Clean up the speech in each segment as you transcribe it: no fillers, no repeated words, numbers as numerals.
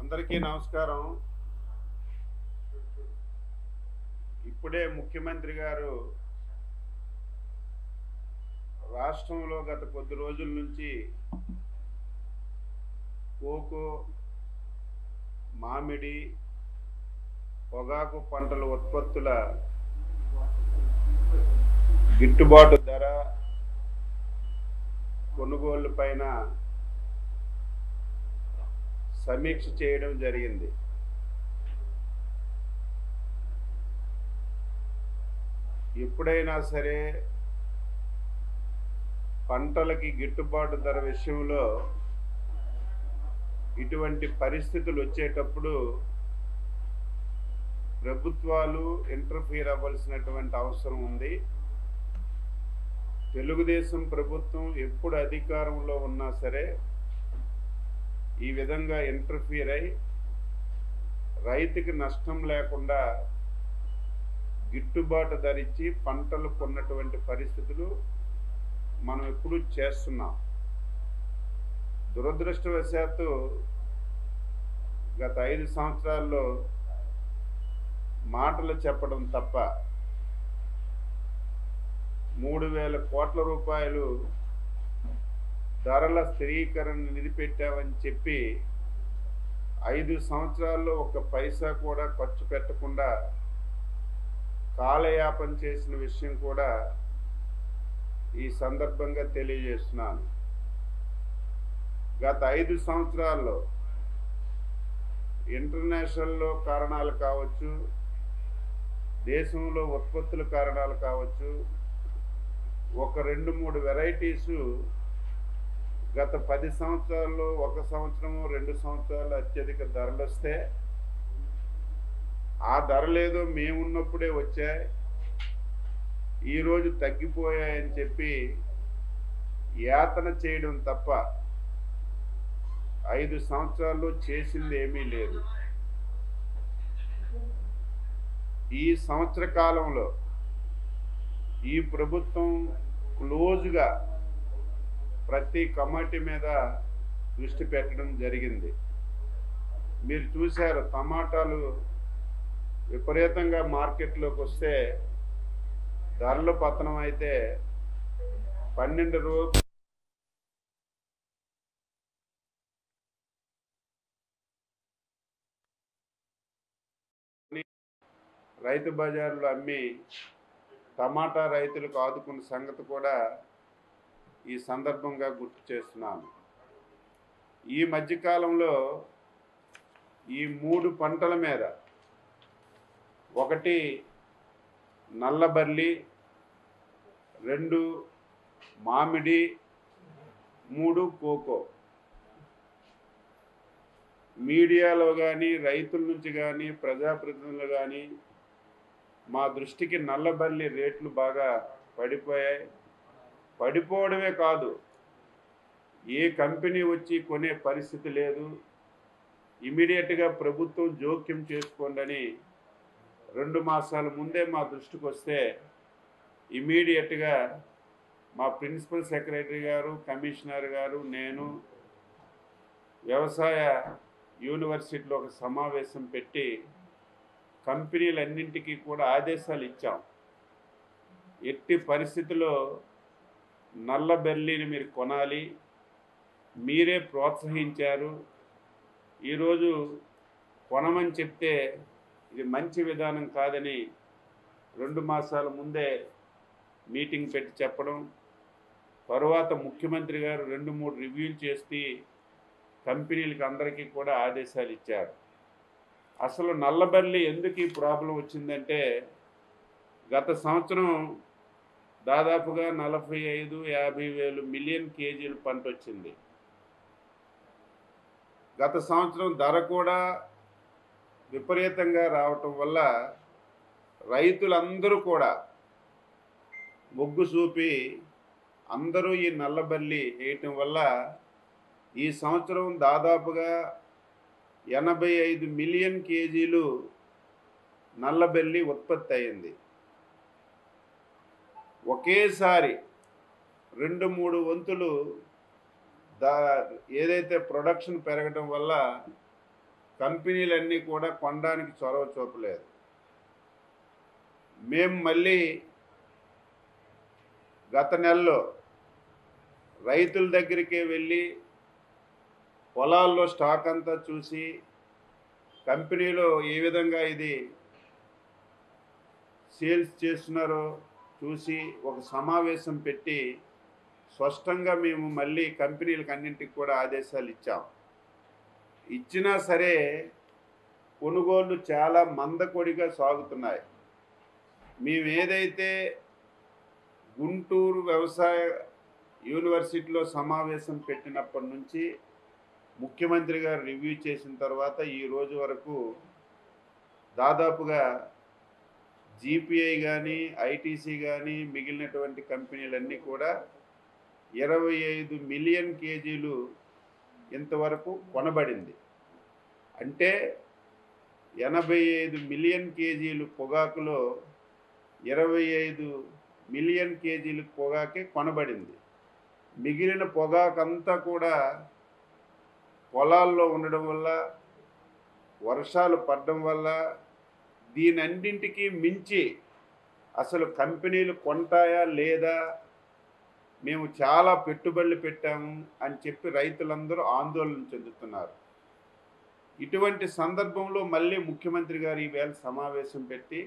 అందరికీ నమస్కారం. ఇప్పుడే ముఖ్యమంత్రి గారు రాష్ట్రంలో గత కొద్ది రోజుల నుంచి కోకో, మామిడి, పొగాకు పంటల ఉత్పత్తుల గిట్టుబాటు ధర, కొనుగోళ్ల పైన సమీక్ష చేయడం జరిగింది. ఎప్పుడైనా సరే పంటలకి గిట్టుబాటు ధర విషయంలో ఇటువంటి పరిస్థితులు వచ్చేటప్పుడు ప్రభుత్వాలు ఇంటర్ఫీర్ అవ్వాల్సినటువంటి అవసరం ఉంది. తెలుగుదేశం ప్రభుత్వం ఎప్పుడు అధికారంలో ఉన్నా సరే ఈ విధంగా ఇంటర్ఫీర్ అయి రైతుకి నష్టం లేకుండా గిట్టుబాటు ధర ఇచ్చి పంటలు కొన్నటువంటి పరిస్థితులు మనం ఎప్పుడు చేస్తున్నాం. దురదృష్టవశాత్తు గత 5 సంవత్సరాల్లో మాటలు చెప్పడం తప్ప 3,000 కోట్ల రూపాయలు ధరల స్థిరీకరణ నిధి పెట్టామని చెప్పి 5 సంవత్సరాల్లో ఒక్క పైసా కూడా ఖర్చు పెట్టకుండా కాలయాపన చేసిన విషయం కూడా ఈ సందర్భంగా తెలియజేస్తున్నాను. గత 5 సంవత్సరాల్లో ఇంటర్నేషనల్లో కారణాలు కావచ్చు, దేశంలో ఉత్పత్తుల కారణాలు కావచ్చు, ఒక 2-3 వెరైటీసు గత 10 సంవత్సరాల్లో 1 సంవత్సరము 2 సంవత్సరాలు అత్యధిక ధరలు వస్తే ఆ ధరలేదో మేమున్నప్పుడే వచ్చాయి, ఈరోజు తగ్గిపోయాయని చెప్పి యాతన చేయడం తప్ప 5 సంవత్సరాల్లో చేసింది ఏమీ లేదు. ఈ సంవత్సర కాలంలో ఈ ప్రభుత్వం క్లోజ్గా ప్రతి కమాడిటీ మీద దృష్టి పెట్టడం జరిగింది. మీరు చూశారు, టమాటాలు విపరీతంగా మార్కెట్లోకి వస్తే ధరలు పతనం అయితే 12 రోజులు రైతు బజార్లో అమ్మి టమాటా రైతులకు ఆదుకున్న సంగతి కూడా ఈ సందర్భంగా గుర్తు చేస్తున్నాను. ఈ మధ్యకాలంలో ఈ 3 పంటల మీద, 1 నల్లబర్లి, 2 మామిడి, 3 కోకో, మీడియాలో కానీ రైతుల నుంచి కానీ ప్రజాప్రతినిధులు కానీ మా దృష్టికి నల్లబర్లి రేట్లు బాగా పడిపోయాయి. పడిపోవడమే కాదు, ఏ కంపెనీ వచ్చి కొనే పరిస్థితి లేదు, ఇమీడియట్గా ప్రభుత్వం జోక్యం చేసుకోండి 2 మాసాల ముందే మా దృష్టికి వస్తే ఇమీడియట్గా మా ప్రిన్సిపల్ సెక్రటరీ గారు, కమిషనర్ గారు, నేను వ్యవసాయ యూనివర్సిటీలో ఒక సమావేశం పెట్టి కంపెనీలన్నింటికీ కూడా ఆదేశాలు ఇచ్చాం. ఎట్టి పరిస్థితుల్లో నల్లబెర్లీని మీరు కొనాలి, మీరే ప్రోత్సహించారు, ఈరోజు కొనమని చెప్తే ఇది మంచి విధానం కాదని 2 మాసాల ముందే మీటింగ్ పెట్టి చెప్పడం, తరువాత ముఖ్యమంత్రి గారు 2-3 రివ్యూలు చేసి కంపెనీలకు అందరికీ కూడా ఆదేశాలు ఇచ్చారు. అసలు నల్లబర్లి ఎందుకు ఈ ప్రాబ్లం వచ్చిందంటే, గత సంవత్సరం దాదాపుగా 45-50 మిలియన్ కేజీలు పంట వచ్చింది. గత సంవత్సరం ధర కూడా విపరీతంగా రావటం వల్ల రైతులందరూ కూడా మొగ్గు చూపి అందరూ ఈ నల్లబర్లి వేయటం వల్ల ఈ సంవత్సరం దాదాపుగా 85 మిలియన్ కేజీలు నల్లబెల్లి ఉత్పత్తి అయింది. ఒకేసారి 2-3 వంతులు ఏదైతే ప్రొడక్షన్ పెరగడం వల్ల కంపెనీలన్నీ కూడా కొనడానికి చొరవ చూపలేదు. మేము మళ్ళీ గత నెలలో రైతుల దగ్గరికే వెళ్ళి పొలాల్లో స్టాక్ అంతా చూసి కంపెనీలో ఏ విధంగా ఇది సేల్స్ చేస్తున్నారో చూసి ఒక సమావేశం పెట్టి స్పష్టంగా మేము మళ్ళీ కంపెనీలకు అన్నింటికి కూడా ఆదేశాలు ఇచ్చాం. ఇచ్చినా సరే కొనుగోళ్లు చాలా మందకొడిగా సాగుతున్నాయి. మేము ఏదైతే గుంటూరు వ్యవసాయ యూనివర్సిటీలో సమావేశం పెట్టినప్పటి నుంచి ముఖ్యమంత్రి గారు రివ్యూ చేసిన తర్వాత ఈ రోజు వరకు దాదాపుగా జీపీఐ కానీ ఐటీసీ కానీ మిగిలినటువంటి కంపెనీలన్నీ కూడా 25 మిలియన్ కేజీలు ఇంతవరకు కొనబడింది. అంటే 85 మిలియన్ కేజీలు పొగాకులో 25 మిలియన్ కేజీలు పొగాకే కొనబడింది. మిగిలిన పొగాకంతా కూడా పొలాల్లో ఉండడం వల్ల, వర్షాలు పడడం వల్ల, దీనన్నింటికి మించి అసలు కంపెనీలు కొంటాయా లేదా, మేము చాలా పెట్టుబడులు పెట్టాము అని చెప్పి రైతులందరూ ఆందోళన చెందుతున్నారు. ఇటువంటి సందర్భంలో మళ్ళీ ముఖ్యమంత్రి గారు ఈవేళ సమావేశం పెట్టి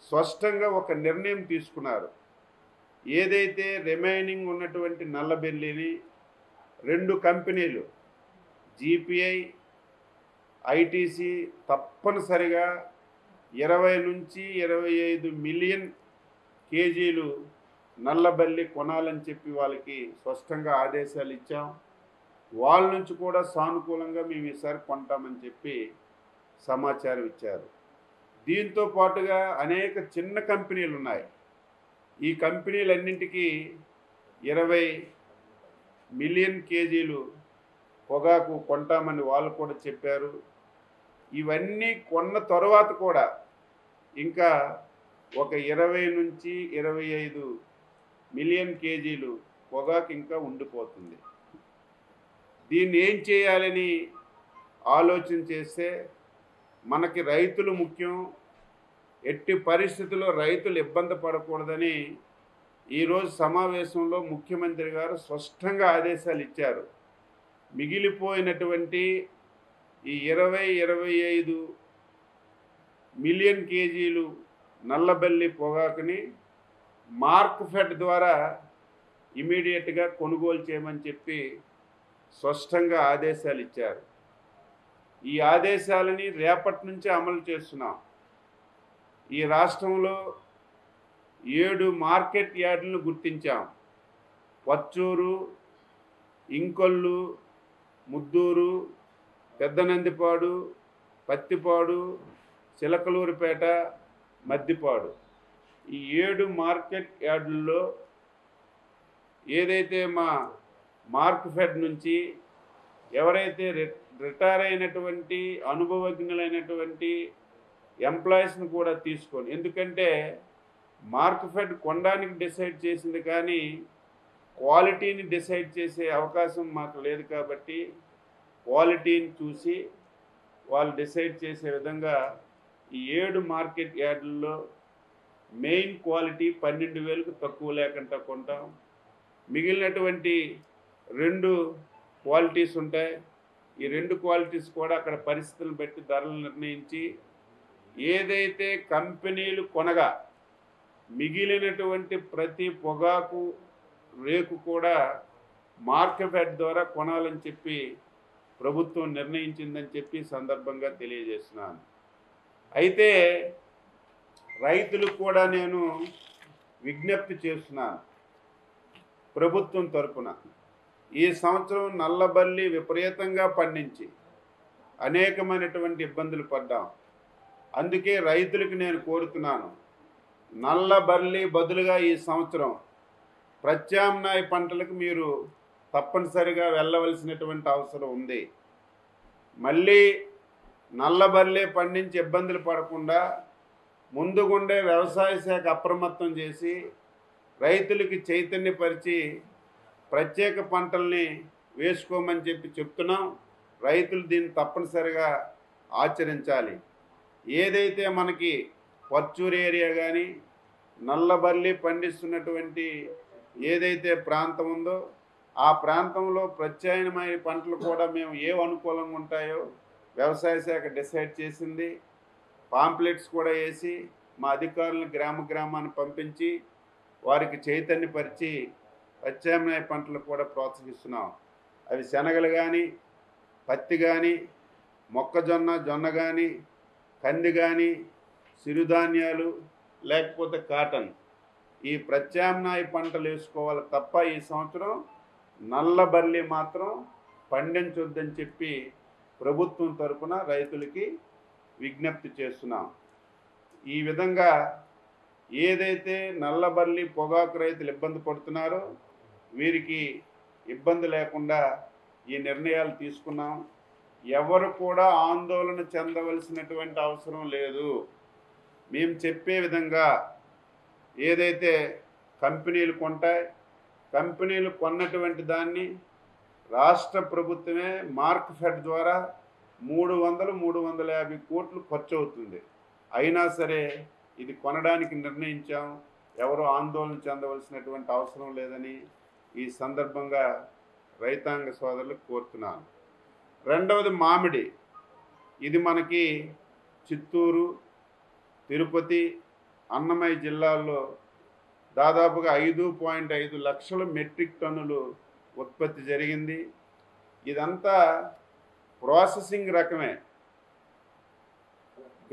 స్పష్టంగా ఒక నిర్ణయం తీసుకున్నారు. ఏదైతే రిమైనింగ్ ఉన్నటువంటి నల్లబెల్లిని 2 కంపెనీలు జీపీఐ ఐటీసీ తప్పనిసరిగా 20 నుంచి 25 మిలియన్ కేజీలు నల్లబల్లి కొనాలని చెప్పి వాళ్ళకి స్పష్టంగా ఆదేశాలు ఇచ్చాం. వాళ్ళ నుంచి కూడా సానుకూలంగా మేము ఈసారి కొంటామని చెప్పి సమాచారం ఇచ్చారు. దీంతో పాటుగా అనేక చిన్న కంపెనీలు ఉన్నాయి. ఈ కంపెనీలన్నింటికీ 20 మిలియన్ కేజీలు పొగాకు కొంటామని వాళ్ళు కూడా చెప్పారు. ఇవన్నీ కొన్న తర్వాత కూడా ఇంకా ఒక 20 నుంచి 25 మిలియన్ కేజీలు పొగాకు ఇంకా ఉండిపోతుంది. దీన్ని ఏం చేయాలని ఆలోచన చేస్తే మనకి రైతులు ముఖ్యం. ఎట్టి పరిస్థితుల్లో రైతులు ఇబ్బంది పడకూడదని ఈరోజు సమావేశంలో ముఖ్యమంత్రి గారు స్పష్టంగా ఆదేశాలు ఇచ్చారు. మిగిలిపోయినటువంటి ఈ 20-25 మిలియన్ కేజీలు నల్లబెల్లి పొగాకుని మార్క్ఫెడ్ ద్వారా ఇమీడియట్గా కొనుగోలు చేయమని చెప్పి స్పష్టంగా ఆదేశాలు ఇచ్చారు. ఈ ఆదేశాలని రేపటి నుంచే అమలు చేస్తున్నాం. ఈ రాష్ట్రంలో 7 మార్కెట్ యార్డులను గుర్తించాం. పచ్చూరు, ఇంకొల్లు, ముద్దూరు, పెద్దనందిపాడు, పత్తిపాడు, చిలకలూరిపేట, మద్దిపాడు ఈ 7 మార్కెట్ యార్డుల్లో ఏదైతే మా మార్క్ఫెడ్ నుంచి ఎవరైతే రిటైర్ అయినటువంటి అనుభవజ్ఞులైనటువంటి ఎంప్లాయీస్ని కూడా తీసుకొని, ఎందుకంటే మార్క్ఫెడ్ కొనడానికి డిసైడ్ చేసింది కానీ క్వాలిటీని డిసైడ్ చేసే అవకాశం మాకు లేదు కాబట్టి క్వాలిటీని చూసి వాళ్ళు డిసైడ్ చేసే విధంగా ఈ 7 మార్కెట్ యార్డుల్లో మెయిన్ క్వాలిటీ 12,000కు తక్కువ లేకుండా కొంటాం. మిగిలినటువంటి 2 క్వాలిటీస్ ఉంటాయి. ఈ 2 క్వాలిటీస్ కూడా అక్కడ పరిస్థితులను బట్టి ధరలు నిర్ణయించి ఏదైతే కంపెనీలు కొనగా మిగిలినటువంటి ప్రతి పొగాకు రేకు కూడా మార్కెట్ ద్వారా కొనాలని చెప్పి ప్రభుత్వం నిర్ణయించిందని చెప్పి సందర్భంగా తెలియజేస్తున్నాను. అయితే రైతులకు కూడా నేను విజ్ఞప్తి చేస్తున్నాను. ప్రభుత్వం తరపున ఈ సంవత్సరం నల్లబల్లి విపరీతంగా పండించి అనేకమైనటువంటి ఇబ్బందులు పడ్డాం. అందుకే రైతులకు నేను కోరుతున్నాను, నల్లబల్లి బదులుగా ఈ సంవత్సరం ప్రత్యామ్నాయ పంటలకు మీరు తప్పనిసరిగా వెళ్ళవలసినటువంటి అవసరం ఉంది. మళ్ళీ నల్లబల్లి పండించి ఇబ్బందులు పడకుండా ముందుగుండే వ్యవసాయ శాఖ అప్రమత్తం చేసి రైతులకి చైతన్యపరిచి ప్రత్యేక పంటల్ని వేసుకోమని చెప్పి చెప్తున్నాం. రైతులు దీన్ని తప్పనిసరిగా ఆచరించాలి. ఏదైతే మనకి పర్చూరు ఏరియా కానీ నల్లబల్లి పండిస్తున్నటువంటి ఏదైతే ప్రాంతం ఉందో ఆ ప్రాంతంలో ప్రత్యామ్నాయ పంటలు కూడా మేము అనుకూలంగా ఉంటాయో వ్యవసాయ శాఖ డిసైడ్ చేసింది. పాంప్లెట్స్ కూడా వేసి మా అధికారులను గ్రామాన్ని పంపించి వారికి చైతన్యపరిచి ప్రత్యామ్నాయ పంటలు కూడా ప్రోత్సహిస్తున్నాం. అవి శనగలు కానీ, పత్తి కానీ, జొన్న కానీ, కంది కానీ, సిరుధాన్యాలు, లేకపోతే కాటన్, ఈ ప్రత్యామ్నాయ పంటలు వేసుకోవాలి తప్ప ఈ సంవత్సరం నల్లబల్లి మాత్రం పండించొద్దని చెప్పి ప్రభుత్వం తరపున రైతులకి విజ్ఞప్తి చేస్తున్నాం. ఈ విధంగా ఏదైతే నల్లబల్లి పొగాకు రైతులు ఇబ్బంది పడుతున్నారో వీరికి ఇబ్బంది లేకుండా ఈ నిర్ణయాలు తీసుకున్నాం. ఎవరు కూడా ఆందోళన చెందవలసినటువంటి అవసరం లేదు. మేము చెప్పే విధంగా ఏదైతే కంపెనీలు కొంటాయి, కంపెనీలు కొన్నటువంటి దాన్ని రాష్ట్ర ప్రభుత్వమే మార్క్ఫెడ్ ద్వారా 300-350 కోట్లు ఖర్చు అవుతుంది. అయినా సరే ఇది కొనడానికి నిర్ణయించాం. ఎవరు ఆందోళన చెందవలసినటువంటి అవసరం లేదని ఈ సందర్భంగా రైతాంగ సోదరులకు కోరుతున్నాను. రెండవది మామిడి. ఇది మనకి చిత్తూరు, తిరుపతి, అన్నమయ్య జిల్లాల్లో దాదాపుగా 5.5 లక్షల మెట్రిక్ టన్నులు ఉత్పత్తి జరిగింది. ఇదంతా ప్రాసెసింగ్ రకమే.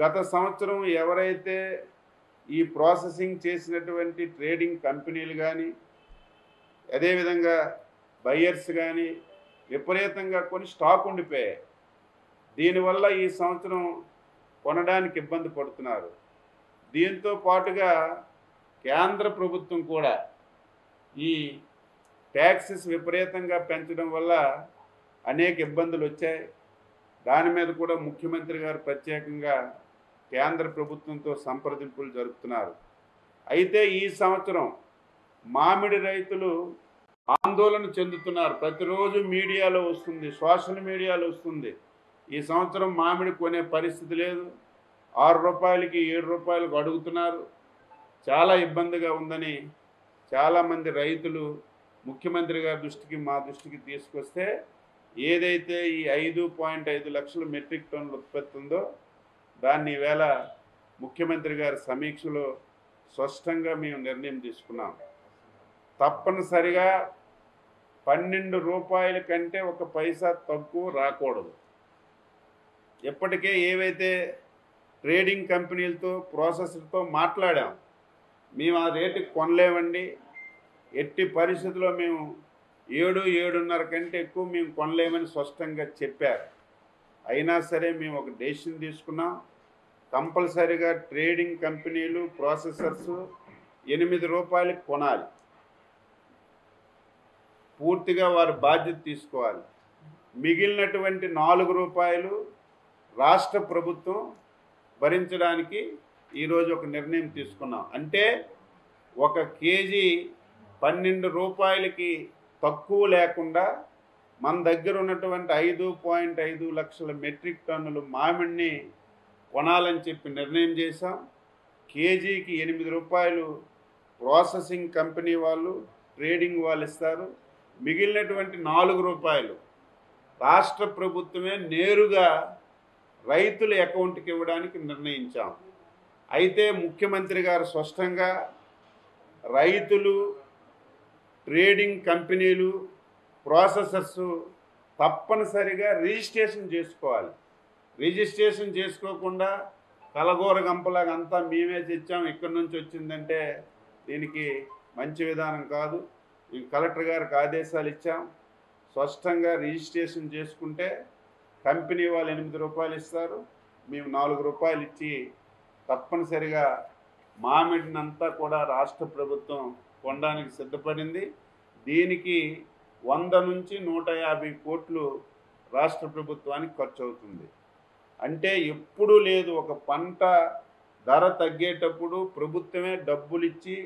గత సంవత్సరం ఎవరైతే ఈ ప్రాసెసింగ్ చేసినటువంటి ట్రేడింగ్ కంపెనీలు కానీ అదేవిధంగా బయ్యర్స్ కానీ విపరీతంగా కొన్ని స్టాక్ ఉండిపోయాయి. దీనివల్ల ఈ సంవత్సరం కొనడానికి ఇబ్బంది పడుతున్నారు. దీంతో పాటుగా కేంద్ర ప్రభుత్వం కూడా ఈ ట్యాక్సెస్ విపరీతంగా పెంచడం వల్ల అనేక ఇబ్బందులు వచ్చాయి. దాని మీద కూడా ముఖ్యమంత్రి గారు ప్రత్యేకంగా కేంద్ర ప్రభుత్వంతో సంప్రదింపులు జరుపుతున్నారు. అయితే ఈ సంవత్సరం మామిడి రైతులు ఆందోళన చెందుతున్నారు. ప్రతిరోజు మీడియాలో వస్తుంది, సోషల్ మీడియాలో వస్తుంది. ఈ సంవత్సరం మామిడి కొనే పరిస్థితి లేదు, 6 రూపాయలకి 7 రూపాయలకు అడుగుతున్నారు. చాలా ఇబ్బందిగా ఉందని చాలామంది రైతులు ముఖ్యమంత్రి గారి దృష్టికి మా దృష్టికి తీసుకొస్తే ఏదైతే ఈ 5.5 లక్షల మెట్రిక్ టన్నుల ఉత్పత్తి ఉందో దాన్ని ఈవేళ ముఖ్యమంత్రి గారి సమీక్షలో స్పష్టంగా మేము నిర్ణయం తీసుకున్నాం. తప్పనిసరిగా 12 రూపాయల కంటే 1 పైసా తక్కువ రాకూడదు. ఇప్పటికే ఏవైతే ట్రేడింగ్ కంపెనీలతో ప్రాసెసర్తో మాట్లాడాం, మేము ఆ రేటుకి కొనలేమండి, ఎట్టి పరిస్థితుల్లో మేము 7-7.5 కంటే ఎక్కువ మేము కొనలేమని స్పష్టంగా చెప్పారు. అయినా సరే మేము ఒక డెసిషన్ తీసుకున్నాం. కంపల్సరీగా ట్రేడింగ్ కంపెనీలు ప్రాసెసర్స్ 8 రూపాయలకి కొనాలి. పూర్తిగా వారి బాధ్యత తీసుకోవాలి. మిగిలినటువంటి 4 రూపాయలు రాష్ట్ర ప్రభుత్వం భరించడానికి ఈరోజు ఒక నిర్ణయం తీసుకున్నాం. అంటే 1 కేజీ 12 రూపాయలకి తక్కువ లేకుండా మన దగ్గర ఉన్నటువంటి 5.5 లక్షల మెట్రిక్ టన్నులు మామిడిని కొనాలని చెప్పి నిర్ణయం చేశాం. కేజీకి 8 రూపాయలు ప్రాసెసింగ్ కంపెనీ వాళ్ళు, ట్రేడింగ్ వాళ్ళు ఇస్తారు. మిగిలినటువంటి 4 రూపాయలు రాష్ట్ర ప్రభుత్వమే నేరుగా రైతుల అకౌంట్కి ఇవ్వడానికి నిర్ణయించాం. అయితే ముఖ్యమంత్రి గారు స్పష్టంగా రైతులు, ట్రేడింగ్ కంపెనీలు, ప్రాసెసర్స్ తప్పనిసరిగా రిజిస్ట్రేషన్ చేసుకోవాలి. రిజిస్ట్రేషన్ చేసుకోకుండా కలగూర గంపలాగా అంతా మేమే తెచ్చాం, ఇక్కడి నుంచి వచ్చిందంటే దీనికి మంచి విధానం కాదు. ఈ కలెక్టర్ గారికి ఆదేశాలు ఇచ్చాం. స్పష్టంగా రిజిస్ట్రేషన్ చేసుకుంటే కంపెనీ వాళ్ళు 8 రూపాయలు ఇస్తారు, మేము 4 రూపాయలు ఇచ్చి తప్పనిసరిగా మామిడినంతా కూడా రాష్ట్ర ప్రభుత్వం కొనడానికి సిద్ధపడింది. దీనికి 100 నుంచి 150 కోట్లు రాష్ట్ర ప్రభుత్వానికి ఖర్చు అవుతుంది. అంటే ఎప్పుడూ లేదు, ఒక పంట ధర తగ్గేటప్పుడు ప్రభుత్వమే డబ్బులు ఇచ్చి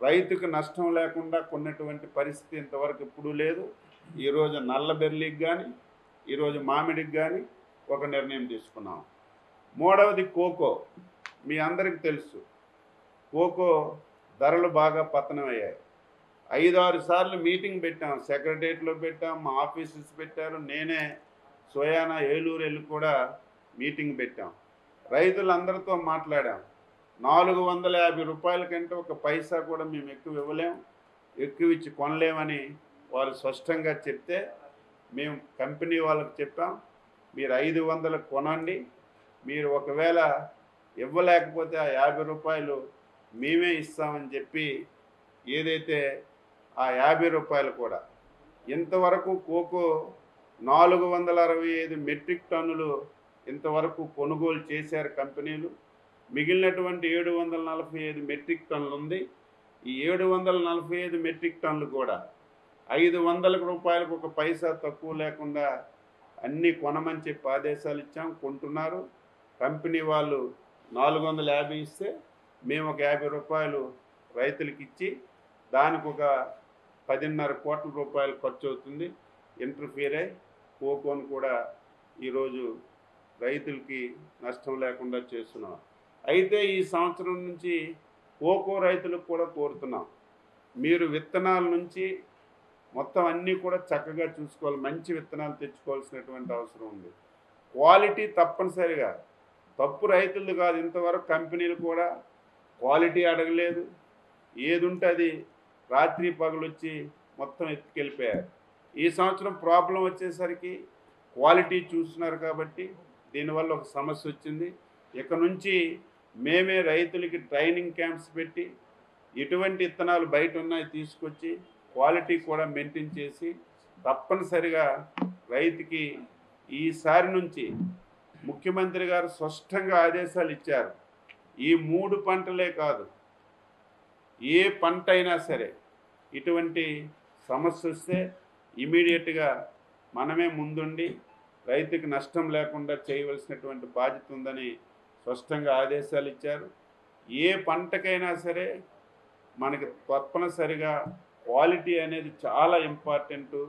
రైతుకు నష్టం లేకుండా కొన్నటువంటి పరిస్థితి ఇంతవరకు ఎప్పుడూ లేదు. ఈరోజు నల్లబెర్లీకి కానీ, ఈరోజు మామిడికి కానీ ఒక నిర్ణయం తీసుకున్నాం. మూడవది కోకో. మీ అందరికీ తెలుసు, కోకో ధరలు బాగా పతనమయ్యాయి. 5-6 సార్లు మీటింగ్ పెట్టాం, సెక్రటరియట్లో పెట్టాం, మా ఆఫీసెస్ పెట్టారు, నేనే సోయానా ఏలూరు వెళ్ళి కూడా మీటింగ్ పెట్టాం. రైతులందరితో మాట్లాడాం. 450 రూపాయల కంటే ఒక పైసా కూడా మేము ఎక్కువ ఇవ్వలేం, ఎక్కువ ఇచ్చి కొనలేమని వాళ్ళు స్పష్టంగా చెప్తే మేము కంపెనీ వాళ్ళకి చెప్పాం, మీరు 500 కొనండి, మీరు ఒకవేళ ఇవ్వలేకపోతే ఆ 50 రూపాయలు మేమే ఇస్తామని చెప్పి ఏదైతే ఆ 50 రూపాయలు కూడా ఇంతవరకు కోకో 465 మెట్రిక్ టన్నులు ఇంతవరకు కొనుగోలు చేశారు కంపెనీలు. మిగిలినటువంటి 745 మెట్రిక్ టన్నులు ఉంది. ఈ 745 మెట్రిక్ టన్నులు కూడా 500 రూపాయలకు ఒక పైసా తక్కువ లేకుండా అన్నీ కొనమని చెప్పి ఆదేశాలు ఇచ్చాం. కొంటున్నారు. కంపెనీ వాళ్ళు 450 ఇస్తే మేము ఒక 50 రూపాయలు రైతులకి ఇచ్చి దానికి ఒక 10.5 కోట్ల రూపాయలు ఖర్చు అవుతుంది. ఇంటర్ఫీర్ అయి కోకోను కూడా ఈరోజు రైతులకి నష్టం లేకుండా చేస్తున్నాం. అయితే ఈ సంవత్సరం నుంచి కోకో రైతులకు కూడా కోరుతున్నాం, మీరు విత్తనాల నుంచి మొత్తం అన్నీ కూడా చక్కగా చూసుకోవాలి. మంచి విత్తనాలు తెచ్చుకోవాల్సినటువంటి అవసరం ఉంది. క్వాలిటీ తప్పనిసరిగా, తప్పు రైతులు కాదు, ఇంతవరకు కంపెనీలు కూడా క్వాలిటీ అడగలేదు. ఏది ఉంటే అది రాత్రి పగలొచ్చి మొత్తం ఎత్తుకెళ్ళిపోయారు. ఈ సంవత్సరం ప్రాబ్లం వచ్చేసరికి క్వాలిటీ చూస్తున్నారు కాబట్టి దీనివల్ల ఒక సమస్య వచ్చింది. ఇక నుంచి మేమే రైతులకి ట్రైనింగ్ క్యాంప్స్ పెట్టి ఎటువంటి విత్తనాలు బయట ఉన్నాయి తీసుకొచ్చి క్వాలిటీ కూడా మెయింటైన్ చేసి తప్పనిసరిగా రైతుకి ఈసారి నుంచి ముఖ్యమంత్రి గారు స్పష్టంగా ఆదేశాలు ఇచ్చారు. ఈ 3 పంటలే కాదు, ఏ పంట అయినా సరే ఇటువంటి సమస్య వస్తే ఇమీడియట్గా మనమే ముందుండి రైతుకి నష్టం లేకుండా చేయవలసినటువంటి బాధ్యత ఉందని స్పష్టంగా ఆదేశాలు ఇచ్చారు. ఏ పంటకైనా సరే మనకి తప్పనిసరిగా క్వాలిటీ అనేది చాలా ఇంపార్టెంటు.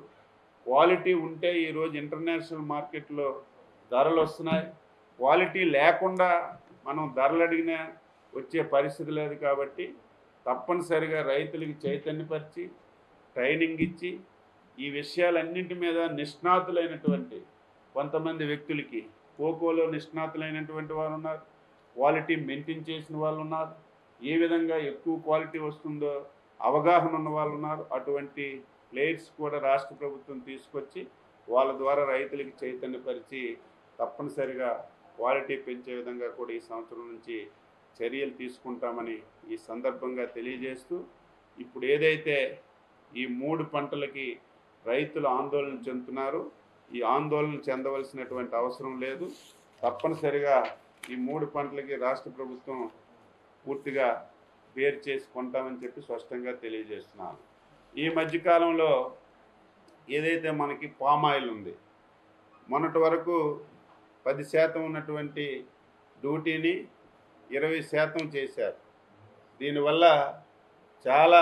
క్వాలిటీ ఉంటే ఈరోజు ఇంటర్నేషనల్ మార్కెట్లో ధరలు వస్తున్నాయి. క్వాలిటీ లేకుండా మనం ధరలు అడిగినా వచ్చే పరిస్థితి లేదు. కాబట్టి తప్పనిసరిగా రైతులకి చైతన్యపరిచి ట్రైనింగ్ ఇచ్చి ఈ విషయాలన్నింటి మీద నిష్ణాతులైనటువంటి కొంతమంది వ్యక్తులకి, కోకోలో నిష్ణాతులైనటువంటి వారు ఉన్నారు, క్వాలిటీ మెయింటైన్ చేసిన వాళ్ళు ఉన్నారు, ఏ విధంగా ఎక్కువ క్వాలిటీ వస్తుందో అవగాహన ఉన్న వాళ్ళు ఉన్నారు. అటువంటి ప్లేయర్స్ కూడా రాష్ట్ర ప్రభుత్వం తీసుకొచ్చి వాళ్ళ ద్వారా రైతులకి చైతన్యపరిచి తప్పనిసరిగా క్వాలిటీ పెంచే విధంగా కూడా ఈ సంవత్సరం నుంచి చర్యలు తీసుకుంటామని ఈ సందర్భంగా తెలియజేస్తూ, ఇప్పుడు ఏదైతే ఈ 3 పంటలకి రైతులు ఆందోళన చెందుతున్నారు, ఈ ఆందోళన చెందవలసినటువంటి అవసరం లేదు. తప్పనిసరిగా ఈ 3 పంటలకి రాష్ట్ర ప్రభుత్వం పూర్తిగా వేరు చేసి కొంటామని చెప్పి స్పష్టంగా తెలియజేస్తున్నాను. ఈ మధ్యకాలంలో ఏదైతే మనకి పామాయిల్ ఉంది, మొన్నటి వరకు 10% ఉన్నటువంటి డ్యూటీని 20% చేశారు. దీనివల్ల చాలా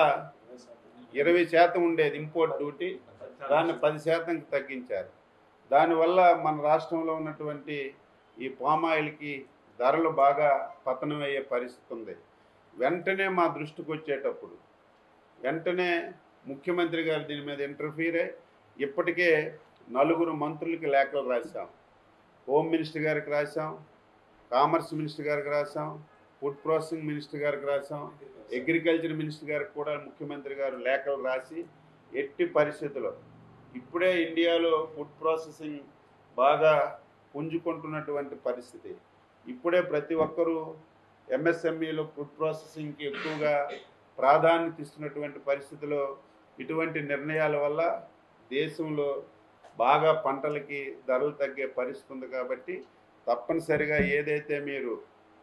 20% ఉండేది ఇంపోర్ట్ డ్యూటీ, దాన్ని 10%కి తగ్గించారు. దానివల్ల మన రాష్ట్రంలో ఉన్నటువంటి ఈ పామాయిల్కి ధరలు బాగా పతనమయ్యే పరిస్థితి ఉంది. వెంటనే మా దృష్టికి వచ్చేటప్పుడు వెంటనే ముఖ్యమంత్రి గారు దీని మీద ఇంటర్ఫీర్ అయ్యి ఇప్పటికే 4 మంత్రులకి లేఖలు రాశాం. హోమ్ మినిస్టర్ గారికి రాశాం, కామర్స్ మినిస్టర్ గారికి రాశాం, ఫుడ్ ప్రాసెసింగ్ మినిస్టర్ గారికి రాశాం, అగ్రికల్చర్ మినిస్టర్ గారికి కూడా ముఖ్యమంత్రి గారు లేఖలు రాసి ఎట్టి పరిస్థితుల్లో ఇప్పుడే ఇండియాలో ఫుడ్ ప్రాసెసింగ్ బాగా పుంజుకుంటున్నటువంటి పరిస్థితి. ఇప్పుడే ప్రతి ఒక్కరూ ఎంఎస్ఎంఈలో ఫుడ్ ప్రాసెసింగ్కి ఎక్కువగా ప్రాధాన్యత ఇస్తున్నటువంటి పరిస్థితిలో ఇటువంటి నిర్ణయాల వల్ల దేశంలో బాగా పంటలకి ధరలు తగ్గే పరిస్థితి ఉంది. కాబట్టి తప్పనిసరిగా ఏదైతే మీరు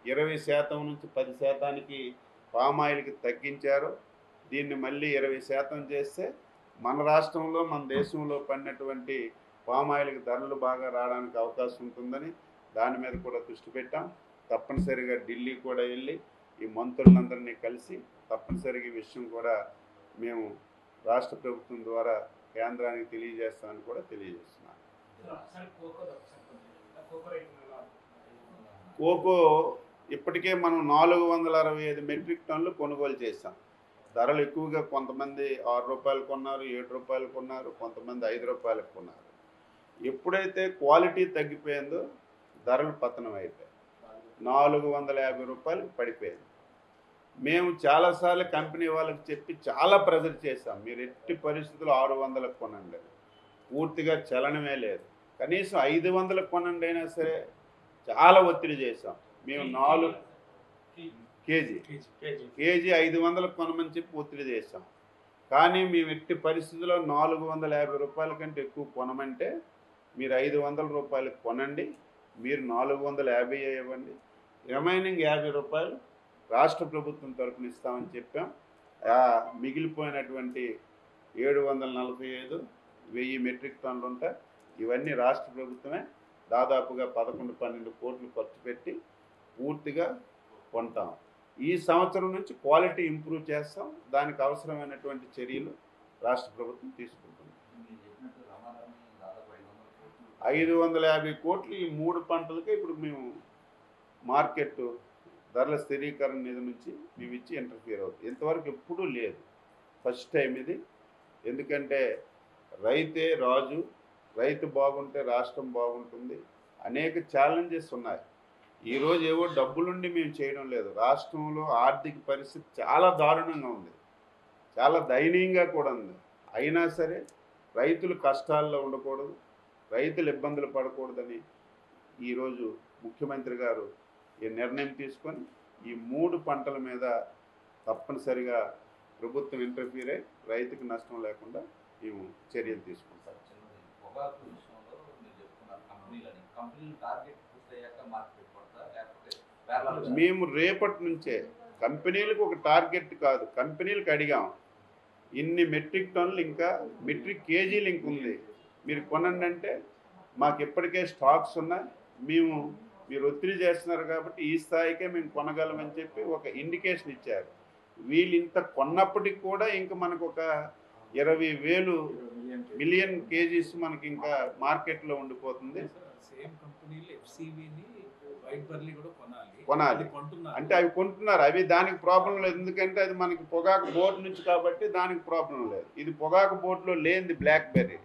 20% నుంచి 10%కి పామాయిల్కి తగ్గించారో దీన్ని మళ్ళీ 20% చేస్తే మన రాష్ట్రంలో మన దేశంలో పడినటువంటి పామాయిల్కి ధరలు బాగా రావడానికి అవకాశం ఉంటుందని దాని మీద కూడా దృష్టి పెట్టాం. తప్పనిసరిగా ఢిల్లీ కూడా వెళ్ళి ఈ మంత్రులందరినీ కలిసి తప్పనిసరిగా ఈ విషయం కూడా మేము రాష్ట్ర ప్రభుత్వం ద్వారా కేంద్రానికి తెలియజేస్తామని కూడా తెలియజేస్తున్నాను. కోకో ఇప్పటికే మనం 465 మెట్రిక్ టన్నులు కొనుగోలు చేశాం. ధరలు ఎక్కువగా కొంతమంది 6 రూపాయలు కొన్నారు, 7 రూపాయలు కొన్నారు, కొంతమంది 5 రూపాయలకు కొన్నారు. ఎప్పుడైతే క్వాలిటీ తగ్గిపోయిందో ధరలు పతనం అయిపోయాయి. 450 రూపాయలకు పడిపోయింది. మేము చాలాసార్లు కంపెనీ వాళ్ళకి చెప్పి చాలా ప్రెజర్ చేశాం, మీరు ఎట్టి పరిస్థితుల్లో 600లకు కొనండి, పూర్తిగా చలనమే లేదు, కనీసం 500లకు కొనండి అయినా సరే చాలా ఒత్తిడి చేశాం. మేము 4 కేజీ 500లకు కొనమని చెప్పి ఒత్తిడి చేశాం. కానీ మేము ఎట్టి పరిస్థితుల్లో 450 రూపాయల కంటే ఎక్కువ కొనమంటే మీరు 500 రూపాయలకు కొనండి, మీరు 450 ఇవ్వండి, రిమైనింగ్ 50 రూపాయలు రాష్ట్ర ప్రభుత్వం తరపున ఇస్తామని చెప్పాం. మిగిలిపోయినటువంటి 745,000 మెట్రిక్ టన్నులు ఉంటాయి. ఇవన్నీ రాష్ట్ర ప్రభుత్వమే దాదాపుగా 11-12 కోట్లు ఖర్చు పెట్టి పూర్తిగా కొంటాం. ఈ సంవత్సరం నుంచి క్వాలిటీ ఇంప్రూవ్ చేస్తాం. దానికి అవసరమైనటువంటి చర్యలు రాష్ట్ర ప్రభుత్వం తీసుకుంటుంది. 550 కోట్లు ఈ 3 పంటలకే ఇప్పుడు మేము మార్కెట్ ధరల స్థిరీకరణ నిధి నుంచి మేము ఇచ్చి ఇంటర్ఫియర్ అవుతుంది. ఇంతవరకు ఎప్పుడూ లేదు, ఫస్ట్ టైం ఇది. ఎందుకంటే రైతే రాజు, రైతు బాగుంటే రాష్ట్రం బాగుంటుంది. అనేక ఛాలెంజెస్ ఉన్నాయి. ఈరోజు ఏవో డబ్బులుండి మేము చేయడం లేదు. రాష్ట్రంలో ఆర్థిక పరిస్థితి చాలా దారుణంగా ఉంది, చాలా దయనీయంగా కూడా ఉంది. అయినా సరే రైతులు కష్టాల్లో ఉండకూడదు, రైతులు ఇబ్బందులు పడకూడదని ఈరోజు ముఖ్యమంత్రి గారు ఈ నిర్ణయం తీసుకొని ఈ 3 పంటల మీద తప్పనిసరిగా ప్రభుత్వం ఇంటర్ఫీర్ అయ్యి రైతుకి నష్టం లేకుండా మేము చర్యలు తీసుకుంటాం. మేము రేపటి నుంచే కంపెనీలకు ఒక టార్గెట్ కాదు, కంపెనీలకు అడిగాం, ఇన్ని మెట్రిక్ టన్నులు ఇంకా మెట్రిక్ కేజీలు ఇంక ఉంది, మీరు కొనండి అంటే మాకు ఇప్పటికే స్టాక్స్ ఉన్నాయి, మీరు ఒత్తిడి చేస్తున్నారు కాబట్టి ఈ స్థాయికే మేము కొనగలమని చెప్పి ఒక ఇండికేషన్ ఇచ్చారు. వీళ్ళు ఇంత కొన్నప్పటికి కూడా ఇంకా మనకు ఒక 20,000 మిలియన్ కేజీస్ మనకి ఇంకా మార్కెట్లో ఉండిపోతుంది. కొనాలి అంటే అవి కొంటున్నారు, అవి దానికి ప్రాబ్లం లేదు. ఎందుకంటే అది మనకి పొగాకు బోర్డు నుంచి కాబట్టి దానికి ప్రాబ్లం లేదు. ఇది పొగాకు బోర్డులో లేనిది బ్లాక్బెర్రీ.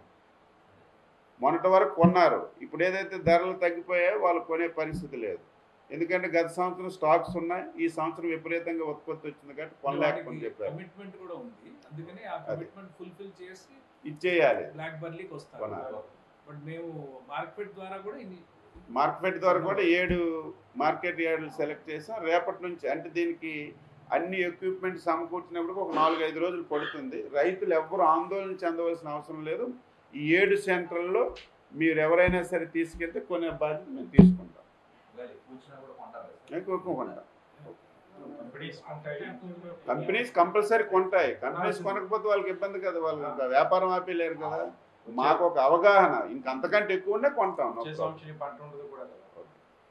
మొన్నటి వరకు కొన్నారు, ఇప్పుడు ఏదైతే ధరలు తగ్గిపోయాయో వాళ్ళు కొనే పరిస్థితి లేదు. ఎందుకంటే గత సంవత్సరం స్టాక్స్ ఉన్నాయి, ఈ సంవత్సరం విపరీతంగా ఉత్పత్తి వచ్చింది కాబట్టి కొనలేకపోని చెప్పారు. ఇచ్చేయాలి, మార్కెట్ ద్వారా కూడా 7 మార్కెట్ యార్డులు సెలెక్ట్ చేసాం. రేపటి నుంచి అంటే దీనికి అన్ని ఎక్విప్మెంట్ సమకూర్చినప్పుడు ఒక 4-5 రోజులు పడుతుంది. రైతులు ఎవ్వరూ ఆందోళన చెందవలసిన అవసరం లేదు. ఈ 7 సెంటర్లలో మీరు ఎవరైనా సరే తీసుకెళ్తే కొనే బాధ్యత మేము తీసుకుంటాం. కంపెనీస్ కంపల్సరీ కొంటాయి. కంపెనీస్ కొనకపోతే వాళ్ళకి ఇబ్బంది కదా, వాళ్ళు వ్యాపారం ఆపేయలేరు కదా. మాకు ఒక అవగాహన, ఇంకంతకంటే ఎక్కువ ఉండే కొంటాం.